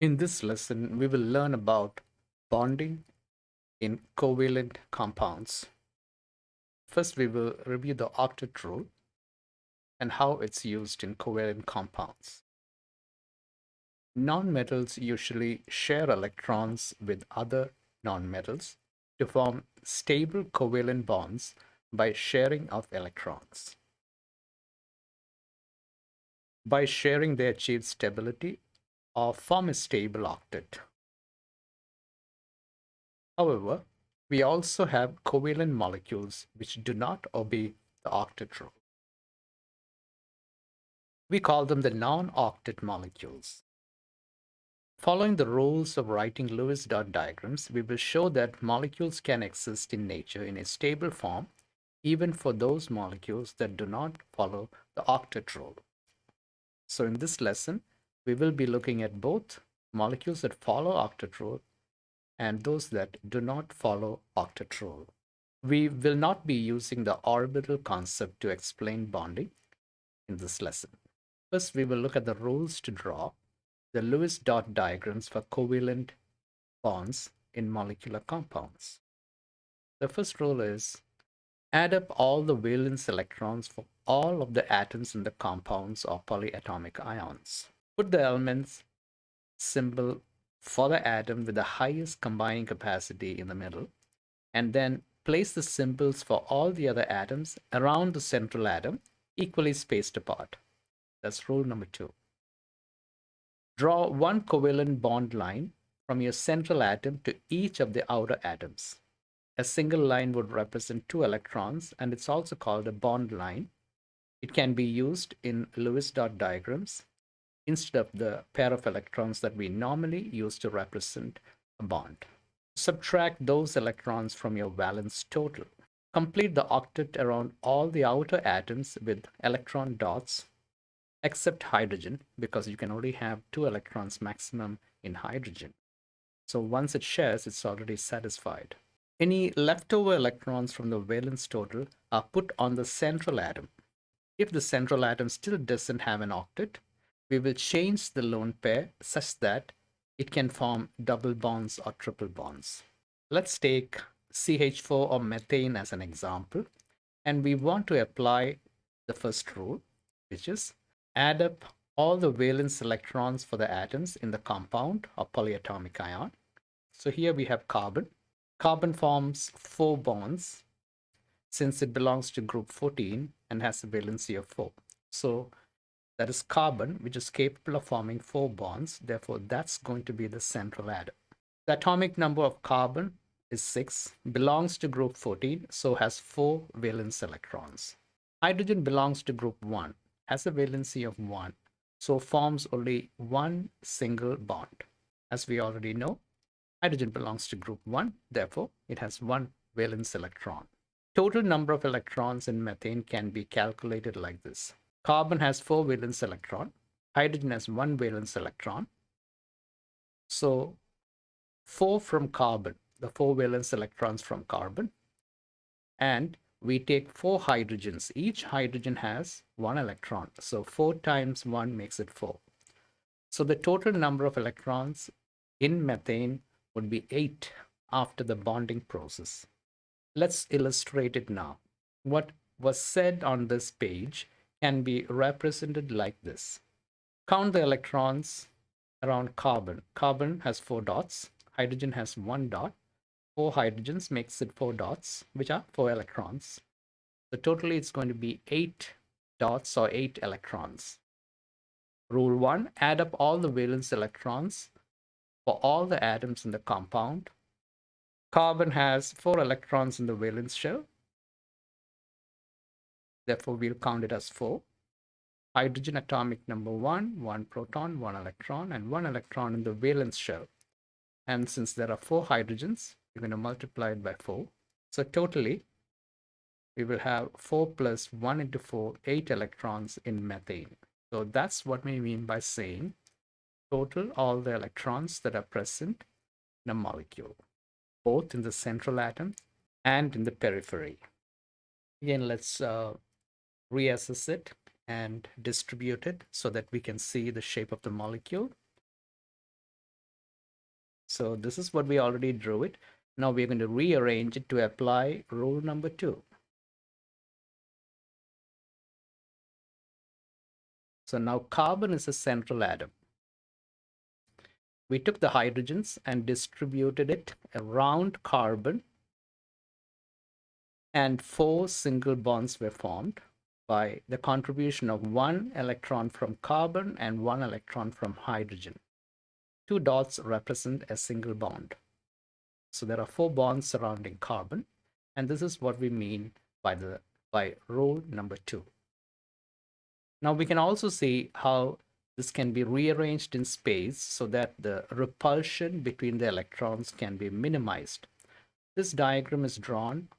In this lesson, we will learn about bonding in covalent compounds. First, we will review the octet rule and how it's used in covalent compounds. Nonmetals usually share electrons with other nonmetals to form stable covalent bonds by sharing of electrons. By sharing, they achieve stability or form a stable octet. However, we also have covalent molecules which do not obey the octet rule. We call them the non-octet molecules. Following the rules of writing Lewis dot diagrams, we will show that molecules can exist in nature in a stable form even for those molecules that do not follow the octet rule. So in this lesson, we will be looking at both molecules that follow octet rule and those that do not follow octet rule. We will not be using the orbital concept to explain bonding in this lesson. First, we will look at the rules to draw the Lewis dot diagrams for covalent bonds in molecular compounds. The first rule is add up all the valence electrons for all of the atoms in the compounds or polyatomic ions. Put the elements symbol for the atom with the highest combining capacity in the middle, and then place the symbols for all the other atoms around the central atom equally spaced apart. That's rule number 2. Draw one covalent bond line from your central atom to each of the outer atoms. A single line would represent 2 electrons, and it's also called a bond line. It can be used in Lewis dot diagrams instead of the pair of electrons that we normally use to represent a bond. Subtract those electrons from your valence total. Complete the octet around all the outer atoms with electron dots except hydrogen, because you can only have 2 electrons maximum in hydrogen. So once it shares, it's already satisfied. Any leftover electrons from the valence total are put on the central atom. If the central atom still doesn't have an octet, we will change the lone pair such that it can form double bonds or triple bonds. Let's take CH4 or methane as an example, and we want to apply the first rule, which is add up all the valence electrons for the atoms in the compound or polyatomic ion. So here we have carbon. Carbon forms 4 bonds since it belongs to group 14 and has a valency of 4. So that is carbon, which is capable of forming 4 bonds. Therefore, that's going to be the central atom. The atomic number of carbon is 6, belongs to group 14, so has 4 valence electrons. Hydrogen belongs to group 1, has a valency of 1, so forms only one single bond. As we already know, hydrogen belongs to group 1, therefore it has 1 valence electron. Total number of electrons in methane can be calculated like this. Carbon has 4 valence electron, hydrogen has 1 valence electron. So 4 from carbon, the 4 valence electrons from carbon, and we take 4 hydrogens. Each hydrogen has 1 electron. So 4 times 1 makes it 4. So the total number of electrons in methane would be 8 after the bonding process. Let's illustrate it now. What was said on this page can be represented like this. Count the electrons around carbon. Carbon has 4 dots. Hydrogen has 1 dot. 4 hydrogens makes it 4 dots, which are 4 electrons. So totally it's going to be 8 dots or 8 electrons. Rule 1, add up all the valence electrons for all the atoms in the compound. Carbon has 4 electrons in the valence shell. Therefore, we'll count it as 4. Hydrogen atomic number 1, 1 proton, 1 electron, and 1 electron in the valence shell. And since there are 4 hydrogens, we're going to multiply it by 4. So totally, we will have 4 plus 1 into 4, 8 electrons in methane. So that's what we mean by saying total all the electrons that are present in a molecule, both in the central atom and in the periphery. Again, let's reassess it and distribute it so that we can see the shape of the molecule. So this is what we already drew it. Now we're going to rearrange it to apply rule number 2. So now carbon is a central atom. We took the hydrogens and distributed it around carbon, and 4 single bonds were formed by the contribution of 1 electron from carbon and 1 electron from hydrogen. 2 dots represent a single bond. So there are 4 bonds surrounding carbon, and this is what we mean by rule number 2. Now we can also see how this can be rearranged in space so that the repulsion between the electrons can be minimized. This diagram is drawn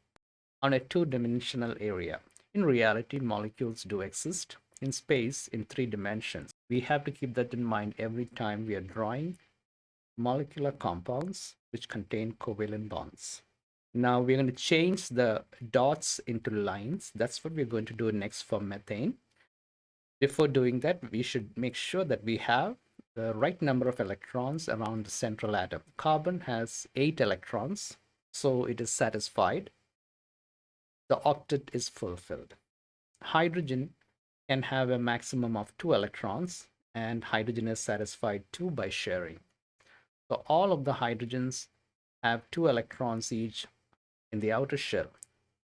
on a 2-dimensional area. In reality, molecules do exist in space in 3 dimensions. We have to keep that in mind every time we are drawing molecular compounds which contain covalent bonds. Now we're going to change the dots into lines. That's what we're going to do next for methane. Before doing that, we should make sure that we have the right number of electrons around the central atom. Carbon has 8 electrons, so it is satisfied. The octet is fulfilled. Hydrogen can have a maximum of 2 electrons, and hydrogen is satisfied too by sharing. So all of the hydrogens have 2 electrons each in the outer shell.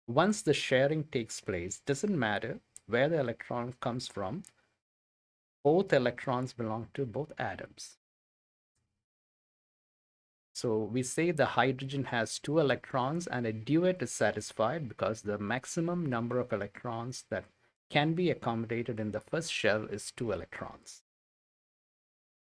Once the sharing takes place, doesn't matter where the electron comes from, both electrons belong to both atoms. So we say the hydrogen has 2 electrons and a duet is satisfied because the maximum number of electrons that can be accommodated in the first shell is 2 electrons.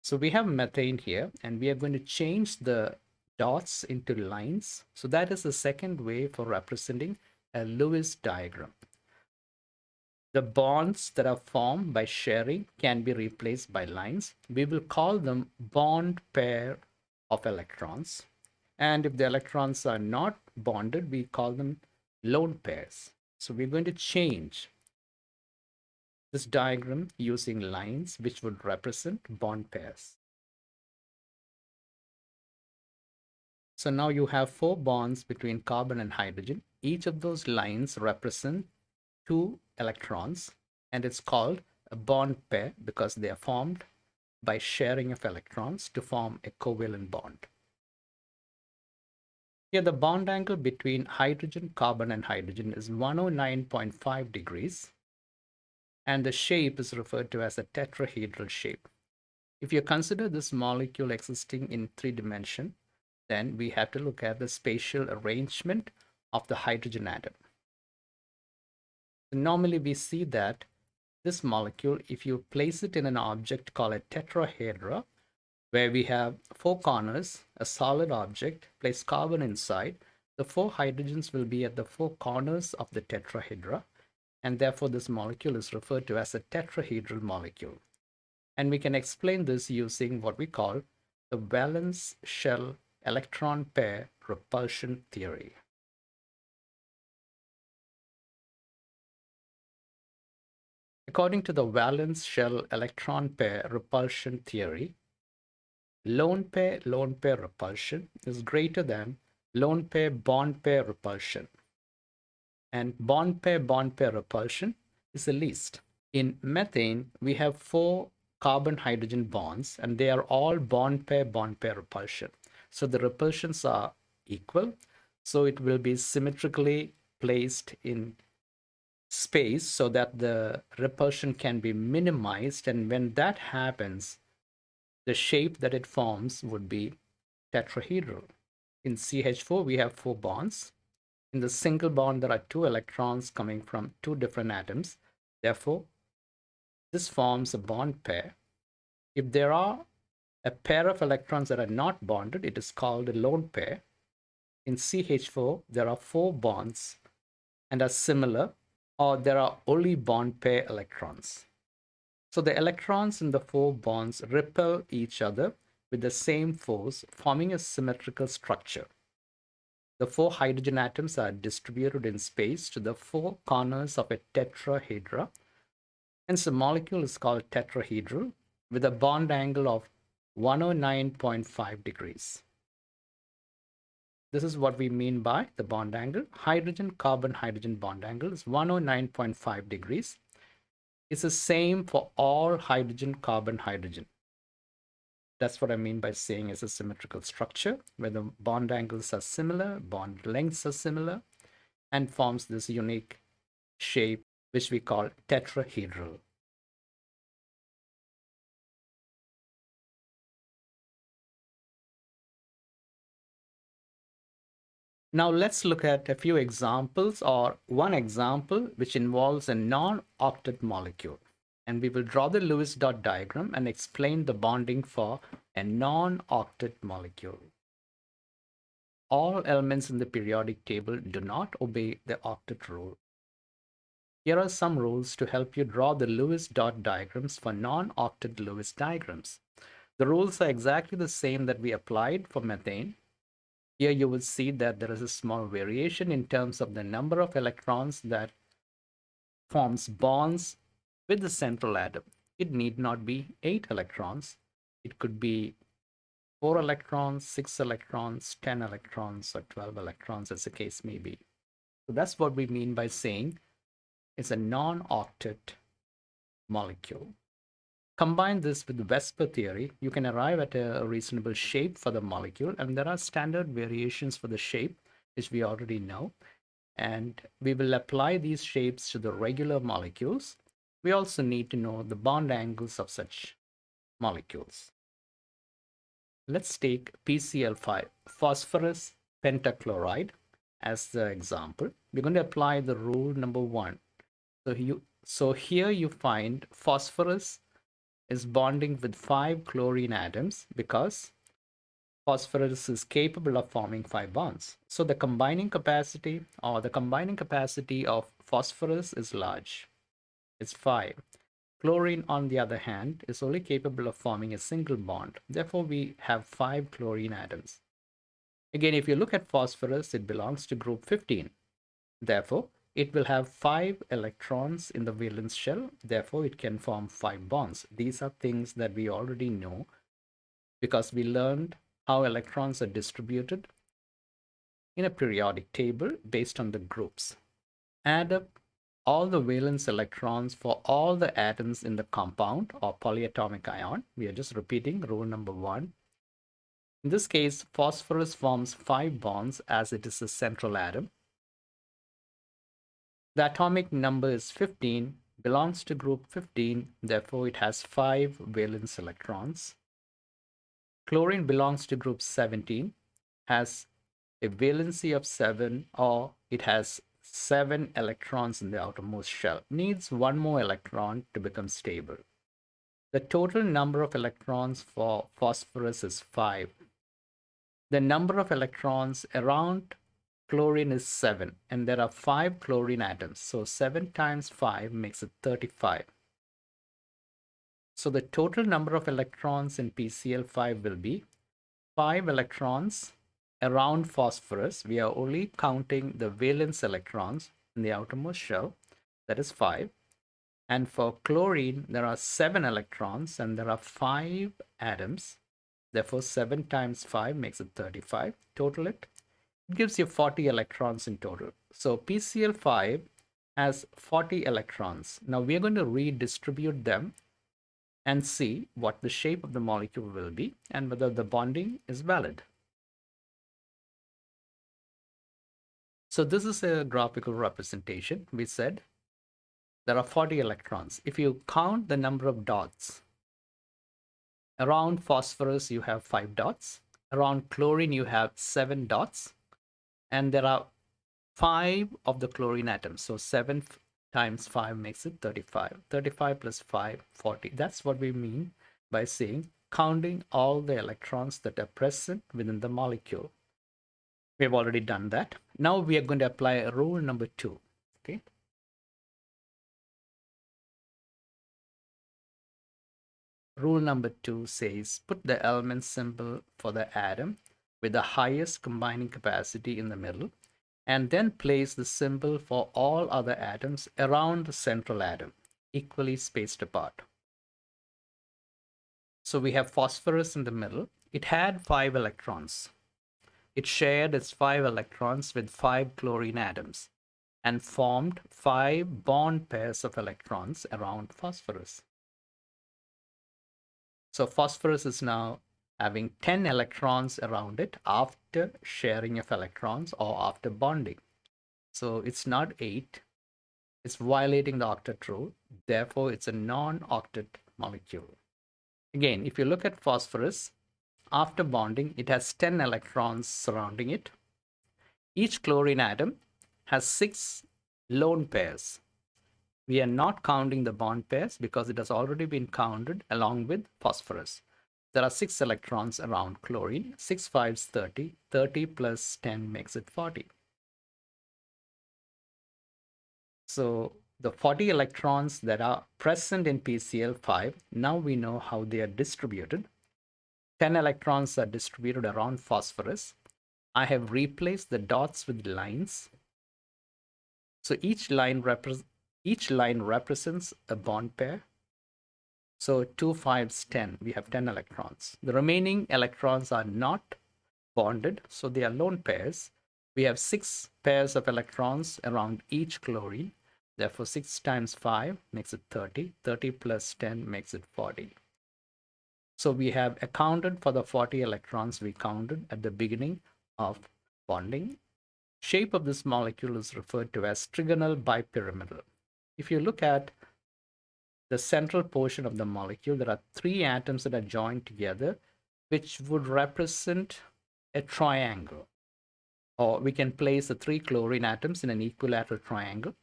So we have methane here, and we are going to change the dots into lines. So that is the second way for representing a Lewis diagram. The bonds that are formed by sharing can be replaced by lines. We will call them bond pair of electrons. And if the electrons are not bonded, we call them lone pairs. So we're going to change this diagram using lines which would represent bond pairs. So now you have 4 bonds between carbon and hydrogen. Each of those lines represent 2 electrons, and it's called a bond pair because they are formed by sharing of electrons to form a covalent bond. Here the bond angle between hydrogen, carbon and hydrogen is 109.5 degrees, and the shape is referred to as a tetrahedral shape. If you consider this molecule existing in 3 dimensions, then we have to look at the spatial arrangement of the hydrogen atom. Normally we see that this molecule, if you place it in an object called a tetrahedra, where we have 4 corners, a solid object, place carbon inside, the 4 hydrogens will be at the 4 corners of the tetrahedra, and therefore this molecule is referred to as a tetrahedral molecule. And we can explain this using what we call the valence shell electron pair repulsion theory. According to the valence shell electron pair repulsion theory, lone pair repulsion is greater than lone pair bond pair repulsion, and bond pair repulsion is the least. In methane, we have 4 carbon-hydrogen bonds, and they are all bond pair repulsion. So the repulsions are equal, so it will be symmetrically placed in space so that the repulsion can be minimized, and when that happens, the shape that it forms would be tetrahedral. In CH4, we have 4 bonds. In the single bond, there are 2 electrons coming from 2 different atoms. Therefore, this forms a bond pair. If there are a pair of electrons that are not bonded, it is called a lone pair. In CH4, there are 4 bonds and are similar, or there are only bond pair electrons. So the electrons in the 4 bonds repel each other with the same force, forming a symmetrical structure. The 4 hydrogen atoms are distributed in space to the 4 corners of a tetrahedra. Hence the molecule is called tetrahedral with a bond angle of 109.5 degrees. This is what we mean by the bond angle. Hydrogen carbon hydrogen bond angle is 109.5 degrees. It's the same for all hydrogen carbon hydrogen. That's what I mean by saying it's a symmetrical structure where the bond angles are similar, bond lengths are similar, and forms this unique shape which we call tetrahedral. Now let's look at a few examples, or one example which involves a non-octet molecule. And we will draw the Lewis dot diagram and explain the bonding for a non-octet molecule. All elements in the periodic table do not obey the octet rule. Here are some rules to help you draw the Lewis dot diagrams for non-octet Lewis diagrams. The rules are exactly the same that we applied for methane. Here you will see that there is a small variation in terms of the number of electrons that forms bonds with the central atom. It need not be 8 electrons. It could be 4 electrons, 6 electrons, 10 electrons, or 12 electrons, as the case may be. So that's what we mean by saying it's a non-octet molecule. Combine this with VSEPR theory, you can arrive at a reasonable shape for the molecule, and there are standard variations for the shape, which we already know. And we will apply these shapes to the regular molecules. We also need to know the bond angles of such molecules. Let's take PCl5, phosphorus pentachloride, as the example. We're going to apply the rule number 1. So here you find phosphorus is bonding with 5 chlorine atoms because phosphorus is capable of forming 5 bonds. So the combining capacity of phosphorus is large. It's 5. Chlorine, on the other hand, is only capable of forming a single bond. Therefore, we have 5 chlorine atoms. Again, if you look at phosphorus, it belongs to group 15. Therefore, it will have 5 electrons in the valence shell. Therefore, it can form 5 bonds. These are things that we already know because we learned how electrons are distributed in a periodic table based on the groups. Add up all the valence electrons for all the atoms in the compound or polyatomic ion. We are just repeating rule number 1. In this case, phosphorus forms 5 bonds as it is a central atom. The atomic number is 15, belongs to group 15, therefore it has 5 valence electrons. Chlorine belongs to group 17, has a valency of 7, or it has 7 electrons in the outermost shell. Needs 1 more electron to become stable. The total number of electrons for phosphorus is 5. The number of electrons around chlorine is 7, and there are 5 chlorine atoms. So 7 times 5 makes it 35. So the total number of electrons in PCl5 will be 5 electrons around phosphorus. We are only counting the valence electrons in the outermost shell. That is 5. And for chlorine, there are 7 electrons and there are 5 atoms. Therefore, 7 times 5 makes it 35. Total it gives you 40 electrons in total. So PCl5 has 40 electrons. Now we are going to redistribute them and see what the shape of the molecule will be and whether the bonding is valid. So this is a graphical representation. We said there are 40 electrons. If you count the number of dots, around phosphorus you have 5 dots, around chlorine you have 7 dots, and there are 5 of the chlorine atoms. So 7 times 5 makes it 35. 35 plus 5, 40. That's what we mean by saying counting all the electrons that are present within the molecule. We've already done that. Now we are going to apply rule number 2. Okay. Rule number 2 says put the element symbol for the atom with the highest combining capacity in the middle, and then place the symbol for all other atoms around the central atom, equally spaced apart. So we have phosphorus in the middle. It had 5 electrons. It shared its 5 electrons with 5 chlorine atoms and formed 5 bond pairs of electrons around phosphorus. So phosphorus is now having 10 electrons around it after sharing of electrons or after bonding. So it's not 8, it's violating the octet rule. Therefore, it's a non-octet molecule. Again, if you look at phosphorus, after bonding, it has 10 electrons surrounding it. Each chlorine atom has 6 lone pairs. We are not counting the bond pairs because it has already been counted along with phosphorus. There are 6 electrons around chlorine. 6 5s 30. 30 plus 10 makes it 40. So the 40 electrons that are present in PCl5, now we know how they are distributed. 10 electrons are distributed around phosphorus. I have replaced the dots with lines. So each line represents a bond pair. So 2 5s 10, we have 10 electrons. The remaining electrons are not bonded, so they are lone pairs. We have 6 pairs of electrons around each chlorine. Therefore, 6 times 5 makes it 30. 30 plus 10 makes it 40. So we have accounted for the 40 electrons we counted at the beginning of bonding. Shape of this molecule is referred to as trigonal bipyramidal. If you look at the central portion of the molecule, there are 3 atoms that are joined together, which would represent a triangle. Or we can place the 3 chlorine atoms in an equilateral triangle.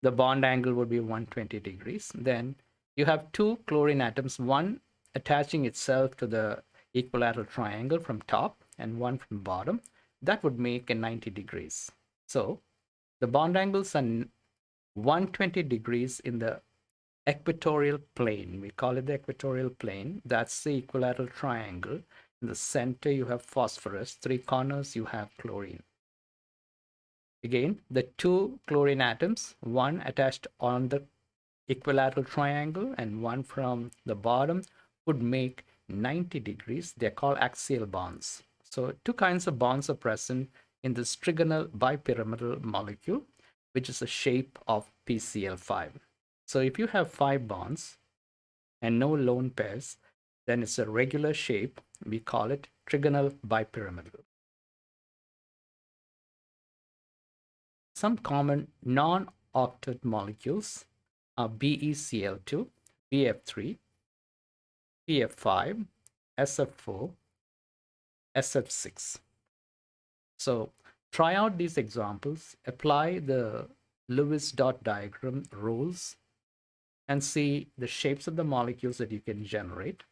The bond angle would be 120 degrees. Then you have 2 chlorine atoms, one attaching itself to the equilateral triangle from top and one from bottom. That would make a 90 degrees. So the bond angles are 120 degrees in the equatorial plane. We call it the equatorial plane. That's the equilateral triangle. In the center, you have phosphorus. 3 corners, you have chlorine. Again, the 2 chlorine atoms, one attached on the equilateral triangle and one from the bottom, would make 90 degrees. They're called axial bonds. So 2 kinds of bonds are present in this trigonal bipyramidal molecule, which is the shape of PCl5. So if you have 5 bonds and no lone pairs, then it's a regular shape. We call it trigonal bipyramidal. Some common non-octet molecules are BeCl2, BF3, PF5, SF4, SF6. So try out these examples, apply the Lewis dot diagram rules, and see the shapes of the molecules that you can generate,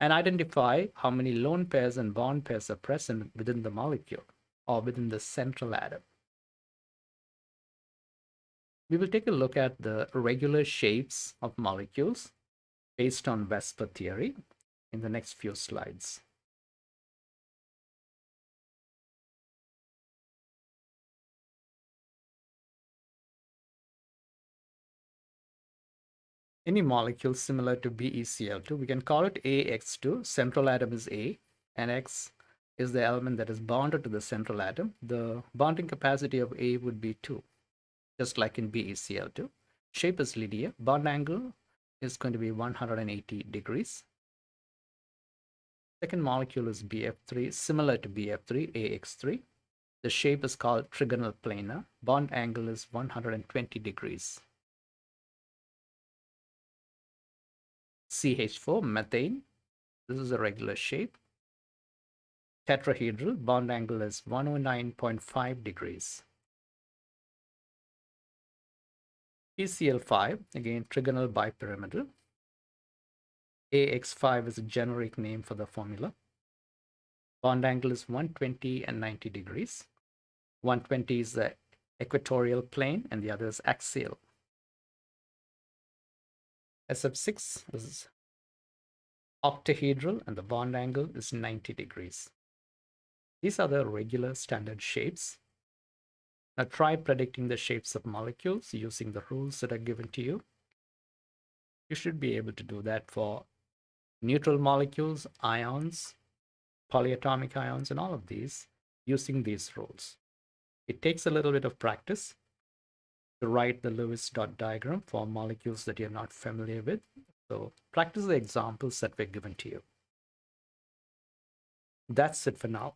and identify how many lone pairs and bond pairs are present within the molecule or within the central atom. We will take a look at the regular shapes of molecules based on VSEPR theory in the next few slides. Any molecule similar to BeCl2, we can call it AX2. Central atom is A, and X is the element that is bonded to the central atom. The bonding capacity of A would be 2, just like in BeCl2. Shape is linear. Bond angle is going to be 180 degrees. Second molecule is BF3, similar to BF3, AX3. The shape is called trigonal planar. Bond angle is 120 degrees. CH4, methane. This is a regular shape. Tetrahedral, bond angle is 109.5 degrees. PCl5, again, trigonal bipyramidal. AX5 is a generic name for the formula. Bond angle is 120 and 90 degrees. 120 is the equatorial plane and the other is axial. SF6 is octahedral and the bond angle is 90 degrees. These are the regular standard shapes. Now try predicting the shapes of molecules using the rules that are given to you. You should be able to do that for neutral molecules, ions, polyatomic ions, and all of these. using these rules. It takes a little bit of practice to write the Lewis dot diagram for molecules that you're not familiar with. So practice the examples that were given to you. That's it for now.